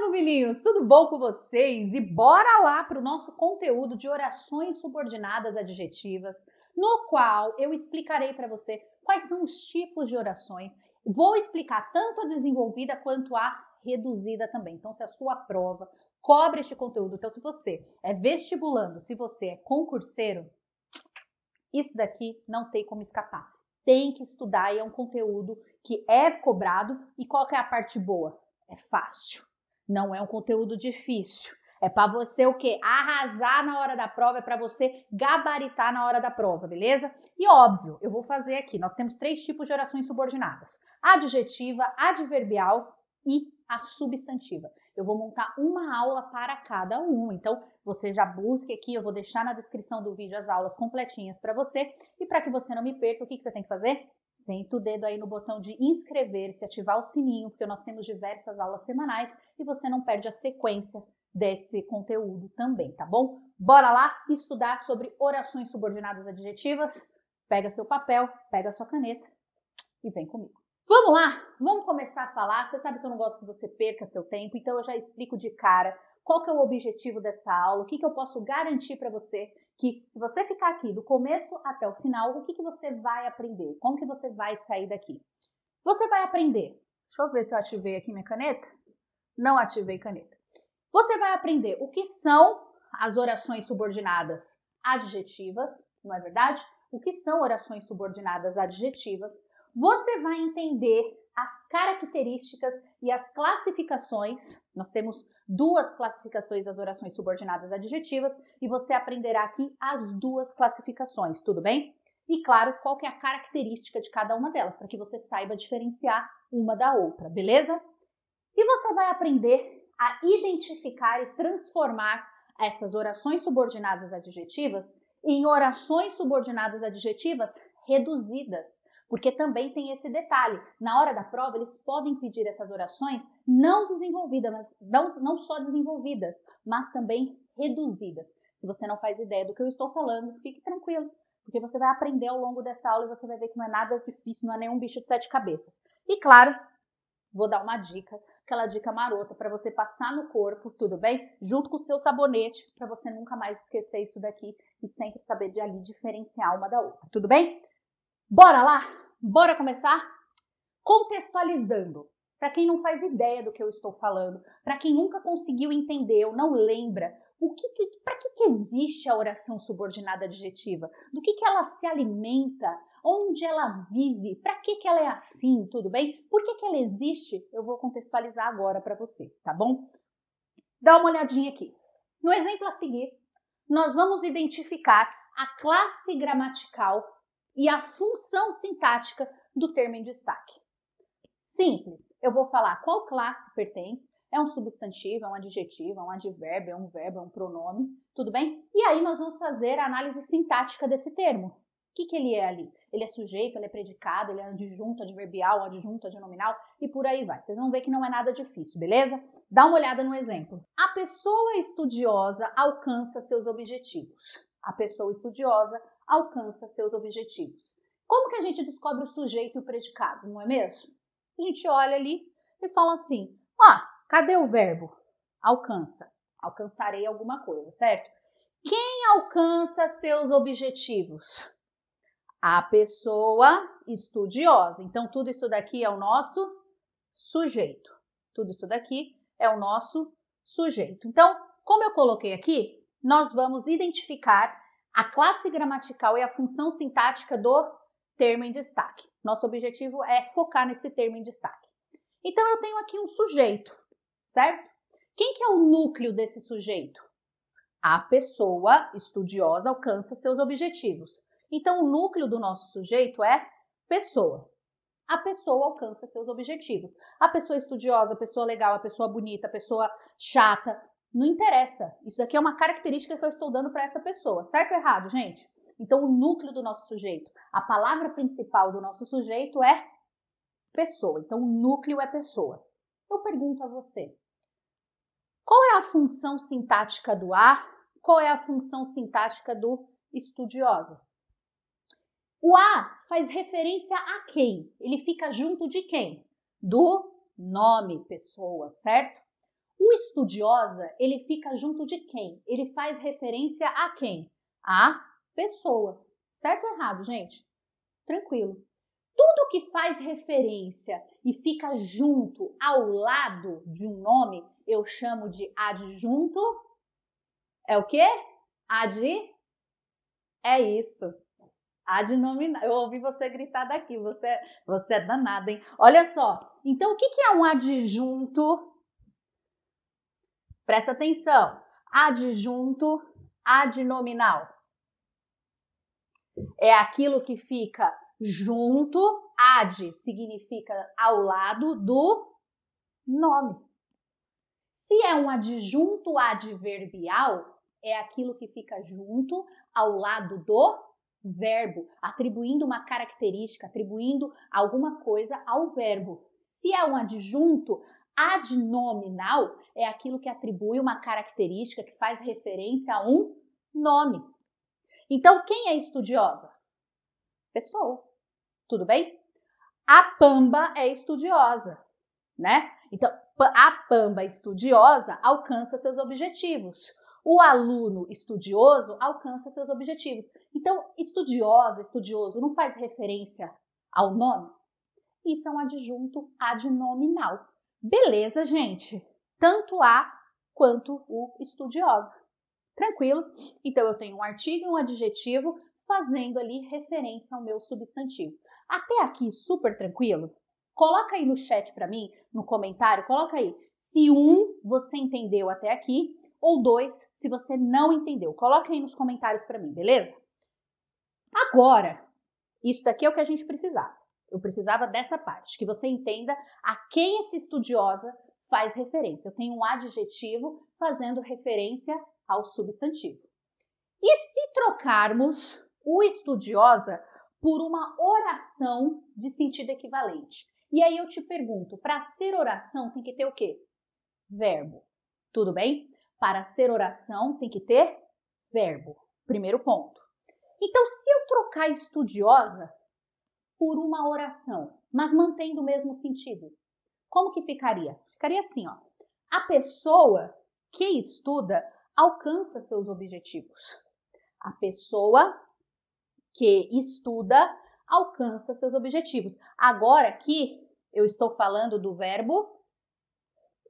famílias, tudo bom com vocês? E bora lá para o nosso conteúdo de orações subordinadas adjetivas, no qual eu explicarei para você quais são os tipos de orações. Vou explicar tanto a desenvolvida quanto a reduzida também. Então, se a sua prova cobre este conteúdo, então se você é vestibulando, se você é concurseiro, isso daqui não tem como escapar. Tem que estudar e é um conteúdo que é cobrado. E qual que é a parte boa? É fácil. Não é um conteúdo difícil. É para você o quê? Arrasar na hora da prova, é para você gabaritar na hora da prova, beleza? E óbvio, eu vou fazer aqui, nós temos 3 tipos de orações subordinadas. A adjetiva, a adverbial e a substantiva. Eu vou montar uma aula para cada um, então você já busque aqui, eu vou deixar na descrição do vídeo as aulas completinhas para você. E para que você não me perca, o que você tem que fazer? Senta o dedo aí no botão de inscrever-se, ativar o sininho, porque nós temos diversas aulas semanais e você não perde a sequência desse conteúdo também, tá bom? Bora lá estudar sobre orações subordinadas adjetivas? Pega seu papel, pega sua caneta e vem comigo. Vamos lá, vamos começar a falar. Você sabe que eu não gosto que você perca seu tempo, então eu já explico de cara qual que é o objetivo dessa aula, o que eu posso garantir para você, que se você ficar aqui do começo até o final, o que você vai aprender, como que você vai sair daqui. Você vai aprender, deixa eu ver se eu ativei aqui minha caneta, não ativei caneta. Você vai aprender o que são as orações subordinadas adjetivas, não é verdade? O que são orações subordinadas adjetivas. Você vai entender as características e as classificações. Nós temos 2 classificações das orações subordinadas adjetivas e você aprenderá aqui as 2 classificações, tudo bem? E claro, qual que é a característica de cada uma delas, para que você saiba diferenciar uma da outra, beleza? E você vai aprender a identificar e transformar essas orações subordinadas adjetivas em orações subordinadas adjetivas reduzidas. Porque também tem esse detalhe, na hora da prova eles podem pedir essas orações não desenvolvidas, não só desenvolvidas, mas também reduzidas. Se você não faz ideia do que eu estou falando, fique tranquilo, porque você vai aprender ao longo dessa aula e você vai ver que não é nada difícil, não é nenhum bicho de 7 cabeças. E claro, vou dar uma dica, aquela dica marota para você passar no corpo, tudo bem? Junto com o seu sabonete, para você nunca mais esquecer isso daqui e sempre saber de ali diferenciar uma da outra, tudo bem? Bora lá? Bora começar? Contextualizando. Para quem não faz ideia do que eu estou falando, para quem nunca conseguiu entender ou não lembra, para que existe a oração subordinada adjetiva? Do que ela se alimenta? Onde ela vive? Para que ela é assim? Tudo bem? Por que ela existe? Eu vou contextualizar agora para você, tá bom? Dá uma olhadinha aqui. No exemplo a seguir, nós vamos identificar a classe gramatical e a função sintática do termo em destaque. Simples, eu vou falar qual classe pertence, é um substantivo, é um adjetivo, é um advérbio, é um verbo, é um pronome, tudo bem? E aí nós vamos fazer a análise sintática desse termo. O que ele é ali? Ele é sujeito, ele é predicado, ele é adjunto, adverbial, adjunto, adnominal e por aí vai. Vocês vão ver que não é nada difícil, beleza? Dá uma olhada no exemplo. A pessoa estudiosa alcança seus objetivos. A pessoa estudiosa alcança seus objetivos. Como que a gente descobre o sujeito e o predicado, não é mesmo? A gente olha ali e fala assim, cadê o verbo? Alcança. Alcançarei alguma coisa, certo? Quem alcança seus objetivos? A pessoa estudiosa. Então, tudo isso daqui é o nosso sujeito. Tudo isso daqui é o nosso sujeito. Então, como eu coloquei aqui, nós vamos identificar a classe gramatical e a função sintática do termo em destaque. Nosso objetivo é focar nesse termo em destaque. Então, eu tenho aqui um sujeito, certo? Quem que é o núcleo desse sujeito? A pessoa estudiosa alcança seus objetivos. Então, o núcleo do nosso sujeito é pessoa. A pessoa alcança seus objetivos. A pessoa estudiosa, a pessoa legal, a pessoa bonita, a pessoa chata, não interessa. Isso aqui é uma característica que eu estou dando para essa pessoa. Certo ou errado, gente? Então, o núcleo do nosso sujeito, a palavra principal do nosso sujeito é pessoa. Então, o núcleo é pessoa. Eu pergunto a você, qual é a função sintática do a? Qual é a função sintática do estudiosa? O a faz referência a quem? Ele fica junto de quem? Do nome, pessoa, certo? O estudiosa, ele fica junto de quem? Ele faz referência a quem? A pessoa. Certo ou errado, gente? Tranquilo. Tudo que faz referência e fica junto, ao lado de um nome, eu chamo de adjunto. É o quê? É isso. Adnominal. Eu ouvi você gritar daqui. Você é danada, hein? Olha só. Então, o que é um adjunto? Presta atenção. Adjunto adnominal. É aquilo que fica junto. Ad significa ao lado do nome. Se é um adjunto adverbial, é aquilo que fica junto ao lado do verbo, atribuindo uma característica, atribuindo alguma coisa ao verbo. Se é um adjunto adnominal, é aquilo que atribui uma característica que faz referência a um nome. Então, quem é estudiosa? Pessoa. Tudo bem? A Pamba é estudiosa, né? Então, a Pamba estudiosa alcança seus objetivos. O aluno estudioso alcança seus objetivos. Então, estudiosa, estudioso, não faz referência ao nome? Isso é um adjunto adnominal. Beleza, gente? Tanto a quanto o estudiosa. Tranquilo? Então, eu tenho um artigo e um adjetivo fazendo ali referência ao meu substantivo. Até aqui, super tranquilo? Coloca aí no chat para mim, no comentário, coloca aí se você entendeu até aqui, ou 2 se você não entendeu. Coloca aí nos comentários para mim, beleza? Agora, isso daqui é o que a gente precisava. Eu precisava dessa parte, que você entenda a quem essa estudiosa faz referência. Eu tenho um adjetivo fazendo referência ao substantivo. E se trocarmos o estudiosa por uma oração de sentido equivalente? E aí eu te pergunto, para ser oração tem que ter o quê? Verbo. Tudo bem? Para ser oração tem que ter verbo. Primeiro ponto. Então, se eu trocar estudiosa por uma oração, mas mantendo o mesmo sentido, como que ficaria? Ficaria assim, ó. A pessoa que estuda alcança seus objetivos. A pessoa que estuda alcança seus objetivos. Agora aqui eu estou falando do verbo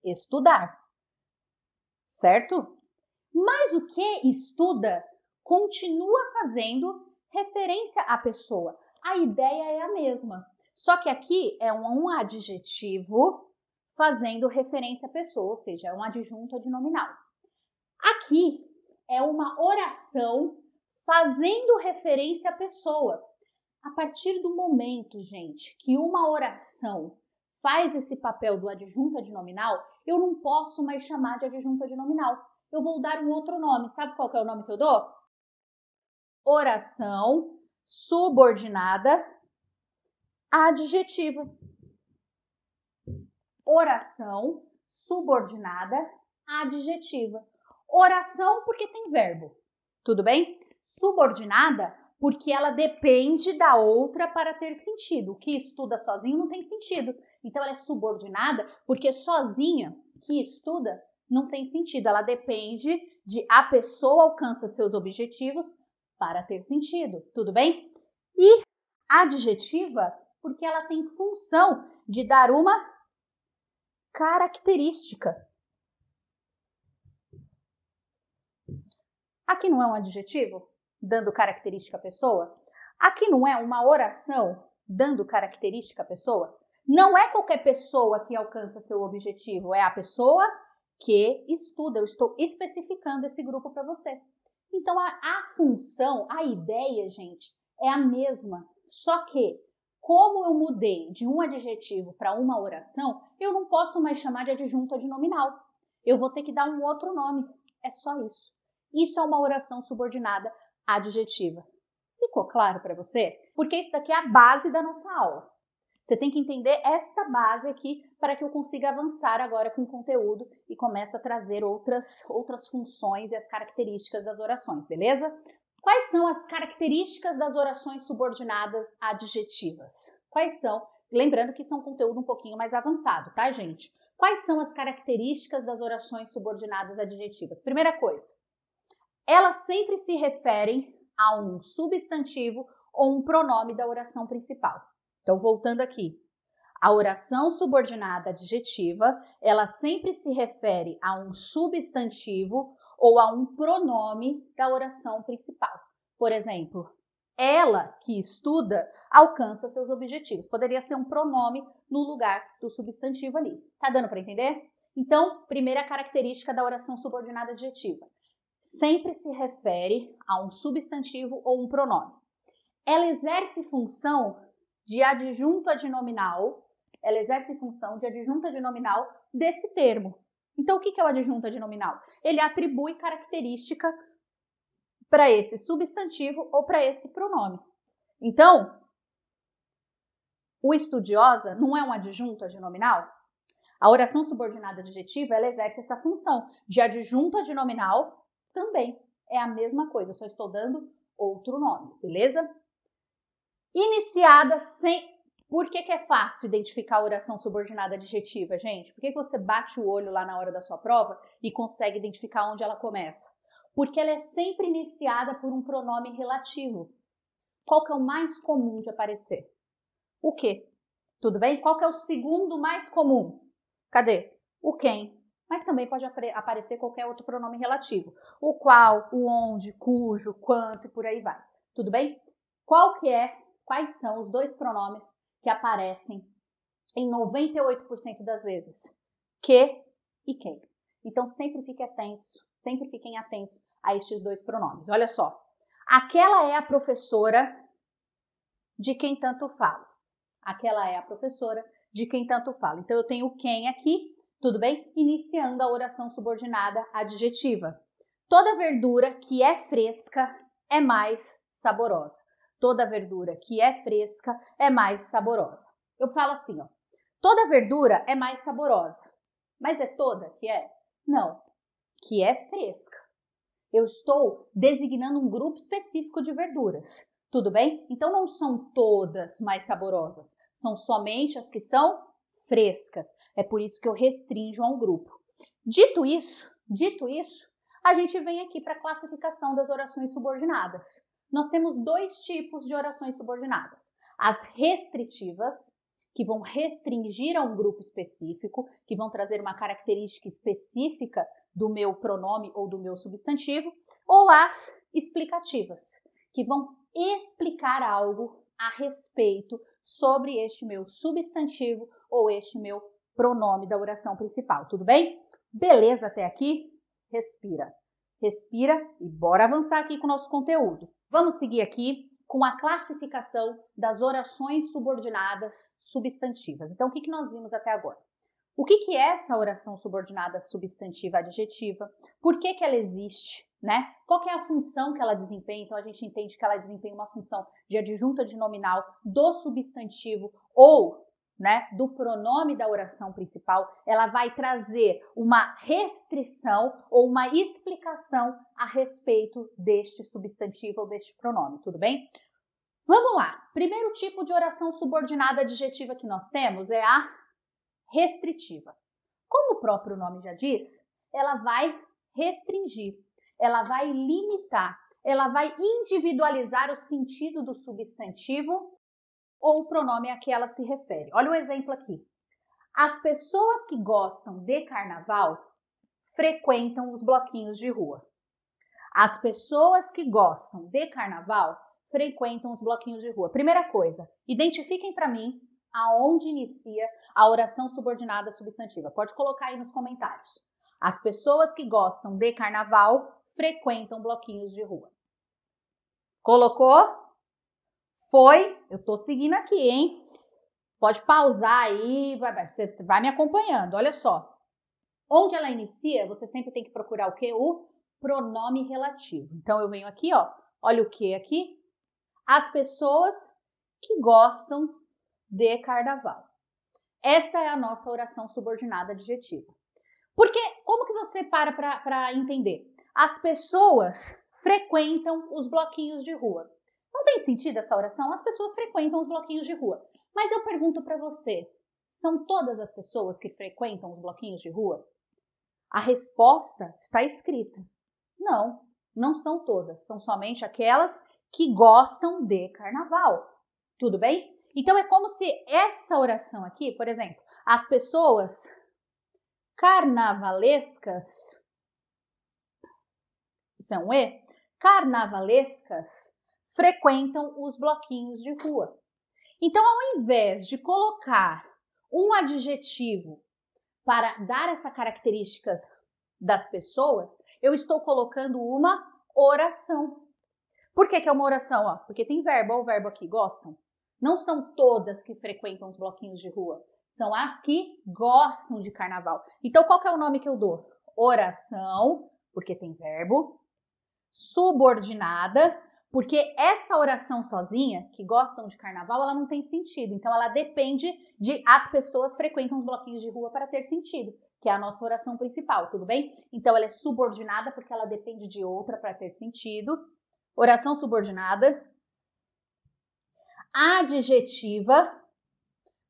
estudar, certo? Mas o que estuda continua fazendo referência à pessoa. A ideia é a mesma, só que aqui é um adjetivo fazendo referência à pessoa, ou seja, é um adjunto adnominal. Aqui é uma oração fazendo referência à pessoa. A partir do momento, gente, que uma oração faz esse papel do adjunto adnominal, eu não posso mais chamar de adjunto adnominal. Eu vou dar um outro nome. Sabe qual que é o nome que eu dou? Oração subordinada adjetiva. Oração subordinada adjetiva. Oração porque tem verbo. Tudo bem? Subordinada porque ela depende da outra para ter sentido. O que estuda sozinho não tem sentido. Então, ela é subordinada porque sozinha que estuda não tem sentido. Ela depende de a pessoa alcança seus objetivos para ter sentido. Tudo bem? E adjetiva porque ela tem função de dar uma característica. Aqui não é um adjetivo dando característica à pessoa? Aqui não é uma oração dando característica à pessoa? Não é qualquer pessoa que alcança seu objetivo, é a pessoa que estuda. Eu estou especificando esse grupo para você. Então, a função, a ideia, gente, é a mesma. Só que, como eu mudei de um adjetivo para uma oração, eu não posso mais chamar de adjunto adnominal. Eu vou ter que dar um outro nome. É só isso. Isso é uma oração subordinada adjetiva. Ficou claro para você? Porque isso daqui é a base da nossa aula. Você tem que entender esta base aqui para que eu consiga avançar agora com o conteúdo e comece a trazer outras funções e as características das orações, beleza? Quais são as características das orações subordinadas adjetivas? Quais são? Lembrando que isso é um conteúdo um pouquinho mais avançado, tá, gente? Quais são as características das orações subordinadas adjetivas? Primeira coisa, elas sempre se referem a um substantivo ou um pronome da oração principal. Então, voltando aqui, a oração subordinada adjetiva, ela sempre se refere a um substantivo ou a um pronome da oração principal. Por exemplo, ela que estuda alcança seus objetivos. Poderia ser um pronome no lugar do substantivo ali. Tá dando para entender? Então, primeira característica da oração subordinada adjetiva. Sempre se refere a um substantivo ou um pronome. Ela exerce função de adjunto adnominal. Ela exerce função de adjunto adnominal desse termo. Então, o que é o adjunto adnominal? Ele atribui característica para esse substantivo ou para esse pronome. Então, o estudiosa não é um adjunto adnominal? A oração subordinada adjetiva, ela exerce essa função de adjunto adnominal também. É a mesma coisa, eu só estou dando outro nome, beleza? Iniciada sem... Por que é fácil identificar a oração subordinada adjetiva, gente? Por que você bate o olho lá na hora da sua prova e consegue identificar onde ela começa? Porque ela é sempre iniciada por um pronome relativo. Qual que é o mais comum de aparecer? O que? Tudo bem? Qual que é o segundo mais comum? Cadê? O quem. Mas também pode aparecer qualquer outro pronome relativo. O qual, o onde, cujo, quanto e por aí vai. Tudo bem? Quais são os dois pronomes que aparecem em 98% das vezes? Que e quem. Então sempre fiquem atentos a estes dois pronomes. Olha só. Aquela é a professora de quem tanto falo. Aquela é a professora de quem tanto falo. Então eu tenho o quem aqui, tudo bem? Iniciando a oração subordinada adjetiva. Toda verdura que é fresca é mais saborosa. Toda verdura que é fresca é mais saborosa. Eu falo assim, ó. Toda verdura é mais saborosa. Mas é toda que é? Não. Que é fresca. Eu estou designando um grupo específico de verduras. Tudo bem? Então não são todas mais saborosas. São somente as que são frescas. É por isso que eu restringo a um grupo. Dito isso, a gente vem aqui para a classificação das orações subordinadas. Nós temos dois tipos de orações subordinadas. As restritivas, que vão restringir a um grupo específico, que vão trazer uma característica específica do meu pronome ou do meu substantivo, ou as explicativas, que vão explicar algo a respeito sobre este meu substantivo ou este meu pronome da oração principal. Tudo bem? Beleza até aqui? Respira. Respira e bora avançar aqui com o nosso conteúdo. Vamos seguir aqui com a classificação das orações subordinadas substantivas. Então, o que nós vimos até agora? O que é essa oração subordinada substantiva adjetiva? Por que ela existe? Né? Qual que é a função que ela desempenha? Então, a gente entende que ela desempenha uma função de adjunta adnominal do substantivo ou, né, do pronome da oração principal. Ela vai trazer uma restrição ou uma explicação a respeito deste substantivo ou deste pronome, tudo bem? Vamos lá. Primeiro tipo de oração subordinada adjetiva que nós temos é a restritiva. Como o próprio nome já diz, ela vai restringir, ela vai limitar, ela vai individualizar o sentido do substantivo ou o pronome a que ela se refere. Olha o exemplo aqui. As pessoas que gostam de carnaval frequentam os bloquinhos de rua. As pessoas que gostam de carnaval frequentam os bloquinhos de rua. Primeira coisa, identifiquem para mim aonde inicia a oração subordinada substantiva. Pode colocar aí nos comentários. As pessoas que gostam de carnaval frequentam bloquinhos de rua. Colocou? Foi? Eu tô seguindo aqui, hein? Pode pausar aí, você vai me acompanhando. Olha só. Onde ela inicia, você sempre tem que procurar o quê? O pronome relativo. Então, eu venho aqui, ó. Olha o que aqui? As pessoas que gostam de carnaval. Essa é a nossa oração subordinada adjetiva. Porque, como que você para entender? As pessoas frequentam os bloquinhos de rua. Não tem sentido essa oração? As pessoas frequentam os bloquinhos de rua. Mas eu pergunto para você, São todas as pessoas que frequentam os bloquinhos de rua? A resposta está escrita. Não, não são todas. São somente aquelas que gostam de carnaval. Tudo bem? Então, é como se essa oração aqui, por exemplo, as pessoas carnavalescas, isso é um E, carnavalescas frequentam os bloquinhos de rua. Então, ao invés de colocar um adjetivo para dar essa característica das pessoas, eu estou colocando uma oração. Por que é uma oração? Ó, porque tem verbo, olha o verbo aqui, gostam. Não são todas que frequentam os bloquinhos de rua, são as que gostam de carnaval. Então, qual que é o nome que eu dou? Oração, porque tem verbo. Subordinada, porque essa oração sozinha, que gostam de carnaval, ela não tem sentido. Então, ela depende de as pessoas frequentam os bloquinhos de rua para ter sentido, que é a nossa oração principal, tudo bem? Então, ela é subordinada porque ela depende de outra para ter sentido. Oração subordinada. Adjetiva,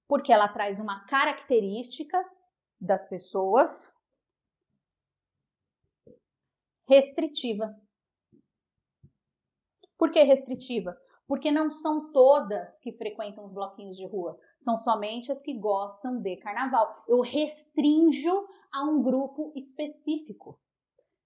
porque ela traz uma característica das pessoas. Restritiva. Por que restritiva? Porque não são todas que frequentam os bloquinhos de rua, são somente as que gostam de carnaval. Eu restringo a um grupo específico.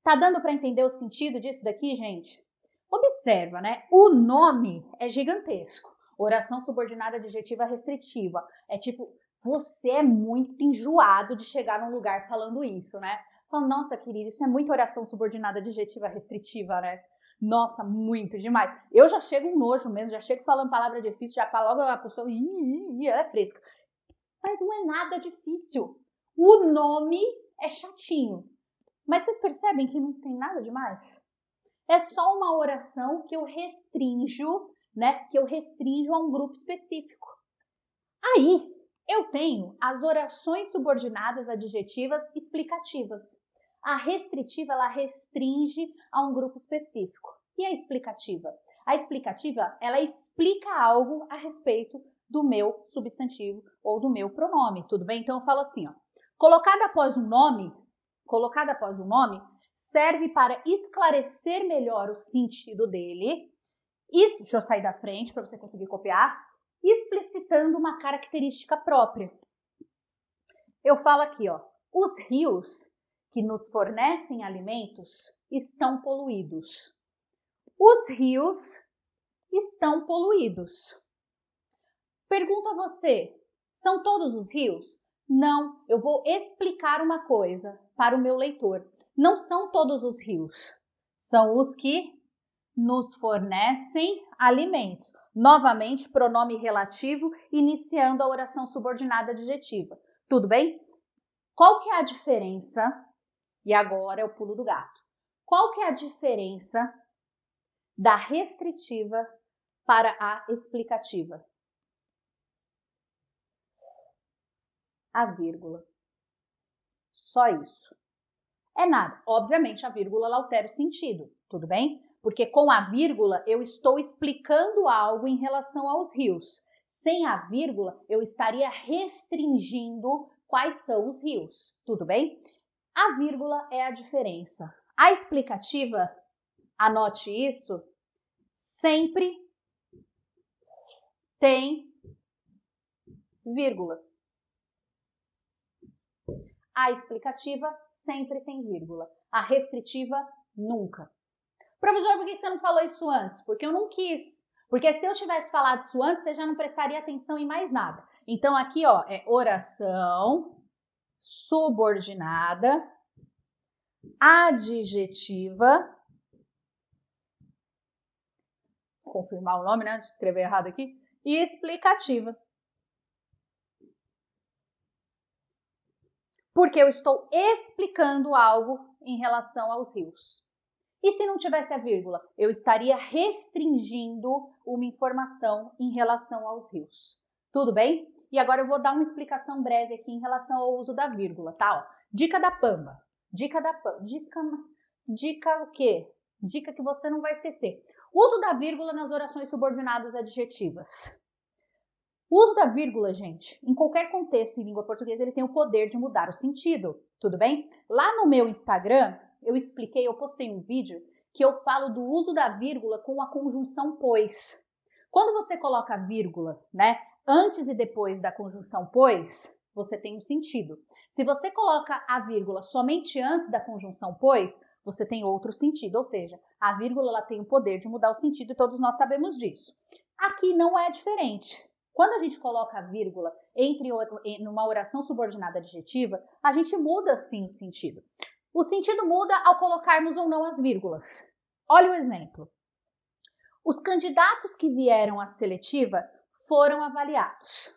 Tá dando para entender o sentido disso daqui, gente? Observa, né? O nome é gigantesco. Oração subordinada adjetiva restritiva. É tipo, você é muito enjoado de chegar num lugar falando isso, né? Falando, nossa, querido, isso é muita oração subordinada adjetiva restritiva, né? Nossa, muito demais. Eu já chego um nojo mesmo, já chego falando palavra difícil, já falo logo a pessoa, ela é fresca. Mas não é nada difícil. O nome é chatinho. Mas vocês percebem que não tem nada demais? É só uma oração que eu restringo, né? Que eu restringo a um grupo específico. Aí, eu tenho as orações subordinadas adjetivas explicativas. A restritiva, ela restringe a um grupo específico. E a explicativa? A explicativa, ela explica algo a respeito do meu substantivo ou do meu pronome, tudo bem? Então, eu falo assim, ó. Colocada após um nome, serve para esclarecer melhor o sentido dele. Deixa eu sair da frente para você conseguir copiar. Explicitando uma característica própria. Eu falo aqui, ó. Os rios que nos fornecem alimentos estão poluídos. Os rios estão poluídos. Pergunto a você, são todos os rios? Não, eu vou explicar uma coisa para o meu leitor. Não são todos os rios, são os que nos fornecem alimentos. Novamente, pronome relativo, iniciando a oração subordinada adjetiva. Tudo bem? Qual que é a diferença? E agora é o pulo do gato. Qual que é a diferença da restritiva para a explicativa? A vírgula. Só isso. É nada. Obviamente, a vírgula ela altera o sentido, tudo bem? Porque com a vírgula eu estou explicando algo em relação aos rios. Sem a vírgula, eu estaria restringindo quais são os rios, tudo bem? A vírgula é a diferença. A explicativa, anote isso, sempre tem vírgula. A explicativa sempre tem vírgula. A restritiva, nunca. Professor, por que você não falou isso antes? Porque eu não quis. Porque se eu tivesse falado isso antes, você já não prestaria atenção em mais nada. Então, aqui, ó, é oração subordinada, adjetiva. Vou confirmar o nome, né? Antes de escrever errado aqui. E explicativa. Porque eu estou explicando algo em relação aos rios. E se não tivesse a vírgula? Eu estaria restringindo uma informação em relação aos rios. Tudo bem? E agora eu vou dar uma explicação breve aqui em relação ao uso da vírgula, tá? Ó, dica da Pamba. Dica o quê? Dica que você não vai esquecer. Uso da vírgula nas orações subordinadas adjetivas. O uso da vírgula, gente, em qualquer contexto em língua portuguesa, ele tem o poder de mudar o sentido, tudo bem? Lá no meu Instagram, eu postei um vídeo que eu falo do uso da vírgula com a conjunção pois. Quando você coloca a vírgula, né, antes e depois da conjunção pois, você tem um sentido. Se você coloca a vírgula somente antes da conjunção pois, você tem outro sentido, ou seja, a vírgula ela tem o poder de mudar o sentido e todos nós sabemos disso. Aqui não é diferente. Quando a gente coloca a vírgula numa oração subordinada adjetiva, a gente muda sim o sentido. O sentido muda ao colocarmos ou não as vírgulas. Olha o exemplo. Os candidatos que vieram à seletiva foram avaliados.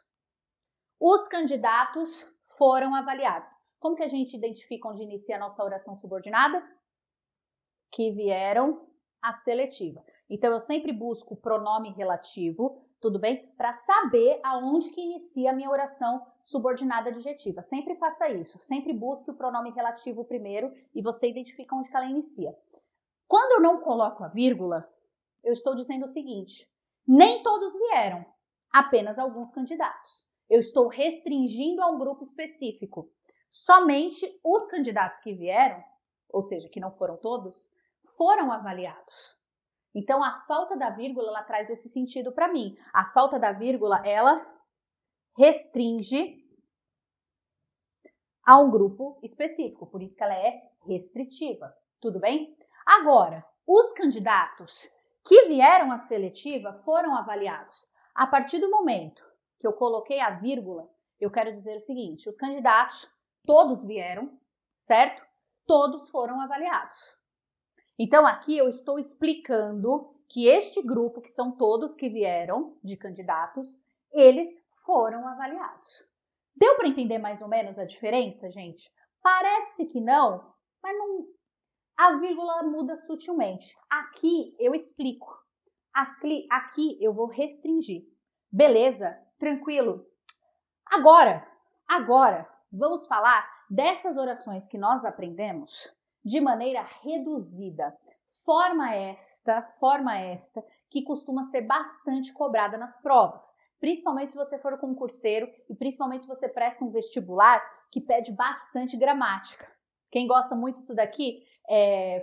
Os candidatos foram avaliados. Como que a gente identifica onde inicia a nossa oração subordinada? Que vieram à seletiva. Então, eu sempre busco o pronome relativo, tudo bem? Para saber aonde que inicia a minha oração subordinada adjetiva. Sempre faça isso. Sempre busque o pronome relativo primeiro e você identifica onde que ela inicia. Quando eu não coloco a vírgula, eu estou dizendo o seguinte: nem todos vieram, apenas alguns candidatos. Eu estou restringindo a um grupo específico. Somente os candidatos que vieram, ou seja, que não foram todos, foram avaliados. Então, a falta da vírgula, ela traz esse sentido para mim. A falta da vírgula, ela restringe a um grupo específico, por isso que ela é restritiva, tudo bem? Agora, os candidatos que vieram à seletiva foram avaliados. A partir do momento que eu coloquei a vírgula, eu quero dizer o seguinte: os candidatos, todos vieram, certo? Todos foram avaliados. Então, aqui eu estou explicando que este grupo, que são todos que vieram de candidatos, eles foram avaliados. Deu para entender mais ou menos a diferença, gente? Parece que não, mas não. A vírgula muda sutilmente. Aqui eu explico. Aqui eu vou restringir. Beleza? Tranquilo? Agora, vamos falar dessas orações que nós aprendemos de maneira reduzida. Forma esta que costuma ser bastante cobrada nas provas. Principalmente se você for concurseiro e principalmente se você presta um vestibular que pede bastante gramática. Quem gosta muito disso daqui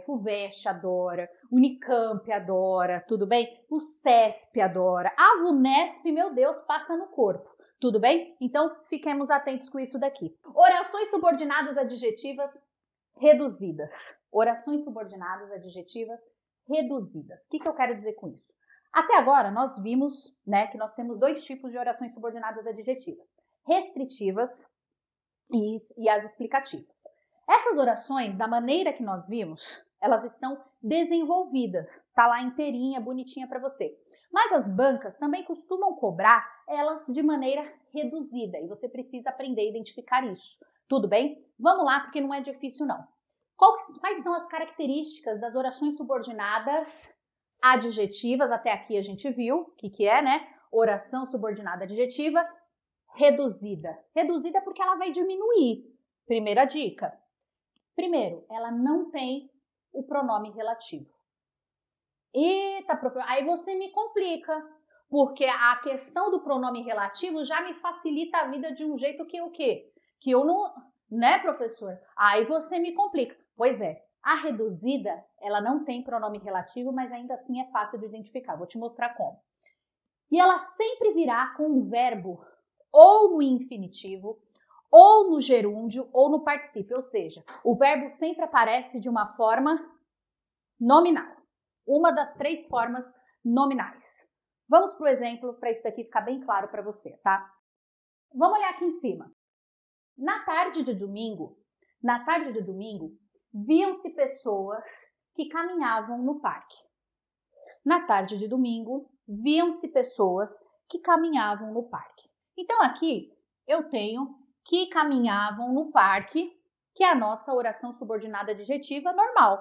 FUVEST adora, Unicamp adora, tudo bem? O CESP adora, a VUNESP, meu Deus, passa no corpo, tudo bem? Então, fiquemos atentos com isso daqui. Orações subordinadas adjetivas reduzidas. Orações subordinadas adjetivas reduzidas. O que eu quero dizer com isso? Até agora, nós vimos, né, que nós temos dois tipos de orações subordinadas adjetivas. Restritivas e as explicativas. Essas orações, da maneira que nós vimos, elas estão desenvolvidas. Tá lá inteirinha, bonitinha para você. Mas as bancas também costumam cobrar elas de maneira reduzida e você precisa aprender a identificar isso. Tudo bem? Vamos lá, porque não é difícil não. Quais são as características das orações subordinadas adjetivas? Até aqui a gente viu o que é, né? Oração subordinada adjetiva reduzida. Reduzida porque ela vai diminuir. Primeira dica. Primeiro, ela não tem o pronome relativo. Eita, professor, aí você me complica, porque a questão do pronome relativo já me facilita a vida de um jeito que o quê? Que eu não, né, professor? Aí você me complica. Pois é, a reduzida, ela não tem pronome relativo, mas ainda assim é fácil de identificar. Vou te mostrar como. E ela sempre virá com um verbo ou no infinitivo, ou no gerúndio, ou no particípio, ou seja, o verbo sempre aparece de uma forma nominal, uma das três formas nominais. Vamos para o exemplo, para isso daqui ficar bem claro para você, tá? Vamos olhar aqui em cima. Na tarde de domingo, viam-se pessoas que caminhavam no parque. Na tarde de domingo, viam-se pessoas que caminhavam no parque. Então aqui eu tenho que caminhavam no parque, que é a nossa oração subordinada adjetiva normal,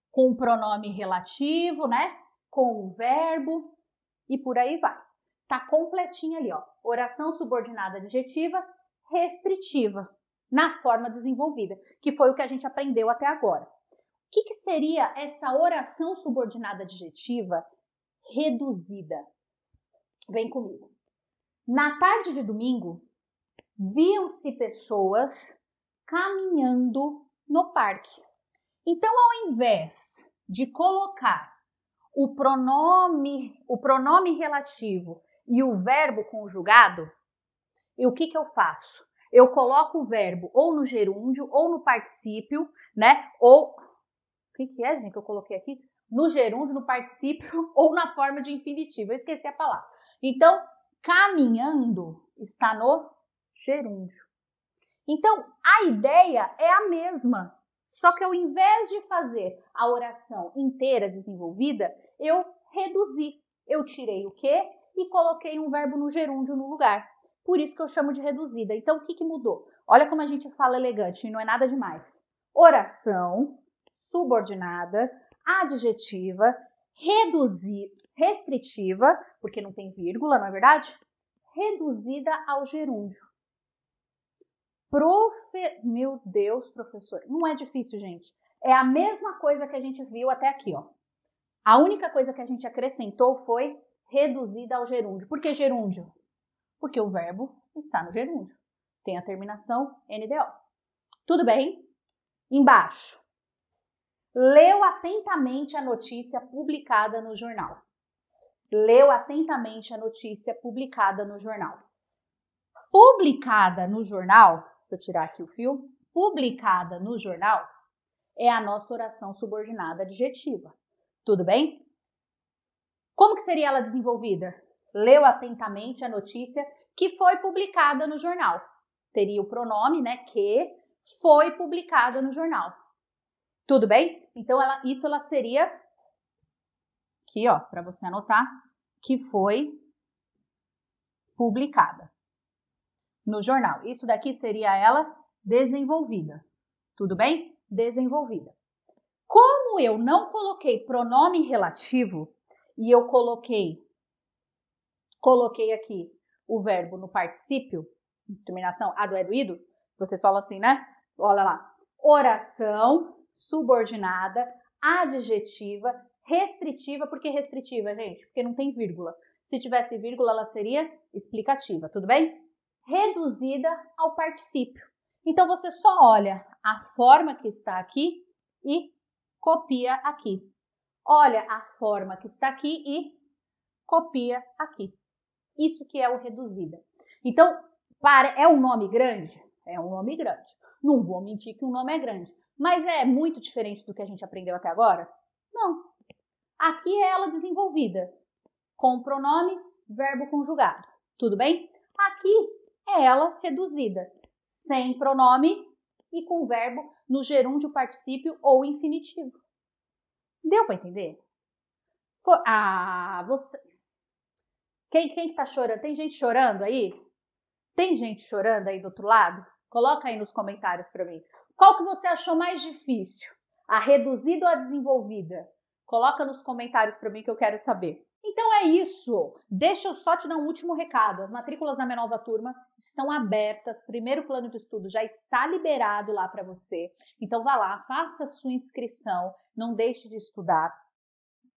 com o pronome relativo, né? Com o verbo e por aí vai. Tá completinha ali, ó. Oração subordinada adjetiva restritiva, na forma desenvolvida, que foi o que a gente aprendeu até agora. O que seria essa oração subordinada adjetiva reduzida? Vem comigo. Na tarde de domingo, viam-se pessoas caminhando no parque. Então, ao invés de colocar o pronome relativo e o verbo conjugado, o que eu faço? Eu coloco o verbo ou no gerúndio ou no particípio, né? Ou, o que é, gente, que eu coloquei aqui? No gerúndio, no particípio ou na forma de infinitivo. Eu esqueci a palavra. Então, caminhando está no gerúndio. Então, a ideia é a mesma. Só que ao invés de fazer a oração inteira desenvolvida, eu reduzi. Eu tirei o quê? E coloquei um verbo no gerúndio no lugar. Por isso que eu chamo de reduzida. Então, o que mudou? Olha como a gente fala elegante e não é nada demais. Oração, subordinada, adjetiva, restritiva, porque não tem vírgula, não é verdade? Reduzida ao gerúndio. Meu Deus, professor. Não é difícil, gente. É a mesma coisa que a gente viu até aqui, ó. A única coisa que a gente acrescentou foi reduzida ao gerúndio. Por que gerúndio? Porque o verbo está no gerúndio. Tem a terminação NDO. Tudo bem? Embaixo. Leu atentamente a notícia publicada no jornal. Leu atentamente a notícia publicada no jornal. Publicada no jornal, vou tirar aqui o fio, publicada no jornal é a nossa oração subordinada adjetiva. Tudo bem? Como que seria ela desenvolvida? Leu atentamente a notícia que foi publicada no jornal. Teria o pronome, né, que foi publicada no jornal. Tudo bem? Então, isso seria, aqui ó, para você anotar, que foi publicada no jornal. Isso daqui seria ela desenvolvida. Tudo bem? Desenvolvida. Como eu não coloquei pronome relativo e eu coloquei aqui o verbo no particípio, terminação a do, é do, ido, vocês falam assim, né? Olha lá. Oração subordinada, adjetiva, restritiva. Por que restritiva, gente? Porque não tem vírgula. Se tivesse vírgula, ela seria explicativa. Tudo bem? Reduzida ao particípio. Então, você só olha a forma que está aqui e copia aqui. Olha a forma que está aqui e copia aqui. Isso que é o reduzida. Então, é um nome grande? É um nome grande. Não vou mentir que um nome é grande. Mas é muito diferente do que a gente aprendeu até agora? Não. Aqui é ela desenvolvida. Com pronome, verbo conjugado. Tudo bem? Aqui é ela reduzida, sem pronome e com verbo no gerúndio, particípio ou infinitivo. Deu para entender? Você... Quem que tá chorando? Tem gente chorando aí? Tem gente chorando aí do outro lado? Coloca aí nos comentários para mim. Qual que você achou mais difícil? A reduzida ou a desenvolvida? Coloca nos comentários para mim que eu quero saber. Então é isso. Deixa eu só te dar um último recado. As matrículas da minha nova turma estão abertas. Primeiro plano de estudo já está liberado lá para você. Então vá lá, faça a sua inscrição. Não deixe de estudar.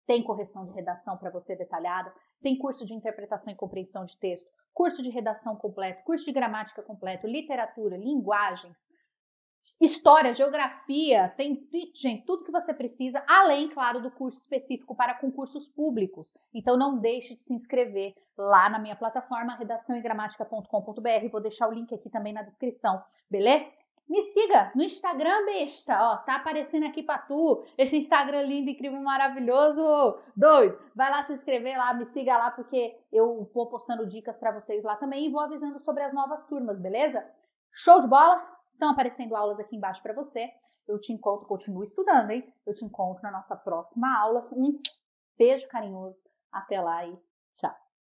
Tem correção de redação para você detalhada. Tem curso de interpretação e compreensão de texto. Curso de redação completo. Curso de gramática completo. Literatura, linguagens. História, geografia, tem, gente, tudo que você precisa, além, claro, do curso específico para concursos públicos. Então, não deixe de se inscrever lá na minha plataforma, redaçãoegramática.com.br. Vou deixar o link aqui também na descrição, beleza? Me siga no Instagram, besta, ó, tá aparecendo aqui pra tu, esse Instagram lindo, incrível, maravilhoso, doido. Vai lá se inscrever lá, me siga lá, porque eu vou postando dicas para vocês lá também e vou avisando sobre as novas turmas, beleza? Show de bola? Estão aparecendo aulas aqui embaixo para você. Eu te encontro, continuo estudando, hein? Eu te encontro na nossa próxima aula. Um beijo carinhoso. Até lá e tchau.